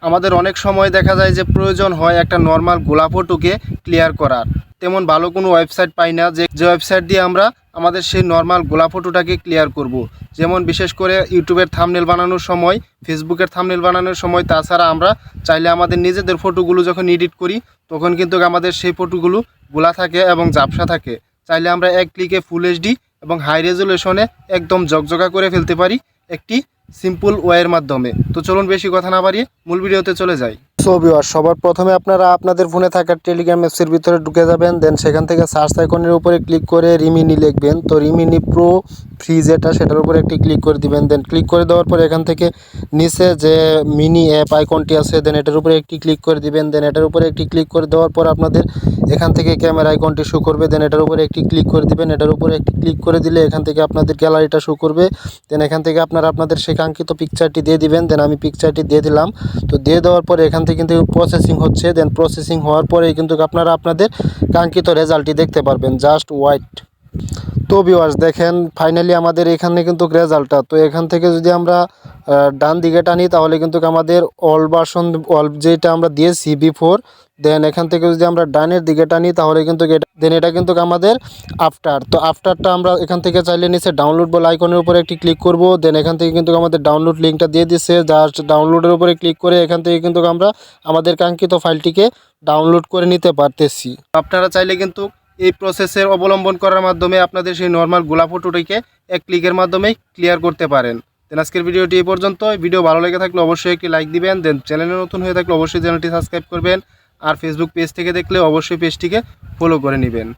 আমাদের অনেক সময় দেখা যায় যে প্রয়োজন হয় একটা নর্মাল গোলাপ ফটোকে ক্লিয়ার করার, তেমন ভালো কোনো ওয়েবসাইট পাই না যে ওয়েবসাইট দিয়ে আমরা আমাদের সেই নর্মাল গোলাপ ফটোটাকে ক্লিয়ার করব। যেমন বিশেষ করে ইউটিউবের থাম্বনেল বানানোর সময়, ফেসবুকের থাম্বনেল বানানোর সময়, তাছাড়া আমরা চাইলে আমাদের নিজেদের ফটোগুলো যখন এডিট করি তখন কিন্তু আমাদের সেই ফটোগুলো গোলা থাকে এবং ঝাপসা থাকে। চাইলে আমরা এক ক্লিকে ফুল এইচডি এবং হাই রেজুলেশনে একদম ঝকঝকা করে ফেলতে পারি একটি সিম্পল ওয়ের মাধ্যমে। তো চলুন বেশি কথা না বাড়িয়ে মূল ভিডিওতে চলে যাই। সো ভিউয়ার, সবার প্রথমে আপনারা আপনাদের ফোনে থাকা টেলিগ্রাম অ্যাপসের ভিতরে ঢুকে যাবেন। দেন সেখান থেকে সার্চ আইকনের উপরে ক্লিক করে রিমিনি লিখবেন। তো রিমিনি প্রো ফ্রি সেটার উপরে একটি ক্লিক করে দিবেন। দেন ক্লিক করে দেওয়ার পরে এখান থেকে নিচে যে মিনি অ্যাপ আইকনটি আছে দেন এটার উপরে একটি ক্লিক করে দিবেন। দেন এটার উপরে একটি ক্লিক করে দেওয়ার পর আপনাদের এখান থেকে ক্যামেরা আইকনটি শো করবে। দেন এটার উপরে একটি ক্লিক করে দিবেন। এটার উপরে একটি ক্লিক করে দিলে এখান থেকে আপনাদের গ্যালারিটা শো করবে। দেন এখান থেকে আপনারা আপনাদের সেই কাঙ্ক্ষিত পিকচারটি দিয়ে দিবেন। দেন আমি পিকচারটি দিয়ে দিলাম। তো দিয়ে দেওয়ার পরে এখান থেকে কিন্তু প্রসেসিং হচ্ছে। দেন প্রসেসিং হওয়ার পরেই কিন্তু আপনারা আপনাদের কাঙ্ক্ষিত রেজাল্টটি দেখতে পারবেন। Just white. তো ভিউয়ার্স দেখেন, ফাইনালি আমাদের এখানে কিন্তু রেজাল্টটা। তো এখান থেকে যদি আমরা ডান দিকে টানি তাহলে কিন্তু আমাদের অল ভার্সন যেটা আমরা দিয়েছি বিফোর, দেন এখান থেকে যদি আমরা ডানের দিকে টানি তাহলে কিন্তু এটা কিন্তু আমাদের আফটার। তো আফটারটা আমরা এখান থেকে চাইলে নিচে ডাউনলোড বলে আইকনের উপরে একটি ক্লিক করব। দেন এখান থেকে কিন্তু আমাদের ডাউনলোড লিঙ্কটা দিয়ে দিচ্ছে। জাস্ট ডাউনলোডের উপরে ক্লিক করে এখান থেকে কিন্তু আমরা আমাদের কাঙ্ক্ষিত ফাইলটিকে ডাউনলোড করে নিতে পারতেছি। আপনারা চাইলে কিন্তু এই প্রসেসের অবলম্বন করার মাধ্যমে আপনাদের সেই নর্মাল গোলাপ ফটোটিকে এক ক্লিকের মাধ্যমেই ক্লিয়ার করতে পারেন। দেন আজকের ভিডিওটি এই পর্যন্ত। ভিডিও ভালো লেগে থাকলে অবশ্যই একটি লাইক দিবেন। দেন চ্যানেলে নতুন হয়ে থাকলে অবশ্যই চ্যানেলটি সাবস্ক্রাইব করবেন। আর ফেসবুক পেজ থেকে দেখলে অবশ্যই পেজটিকে ফলো করে নেবেন।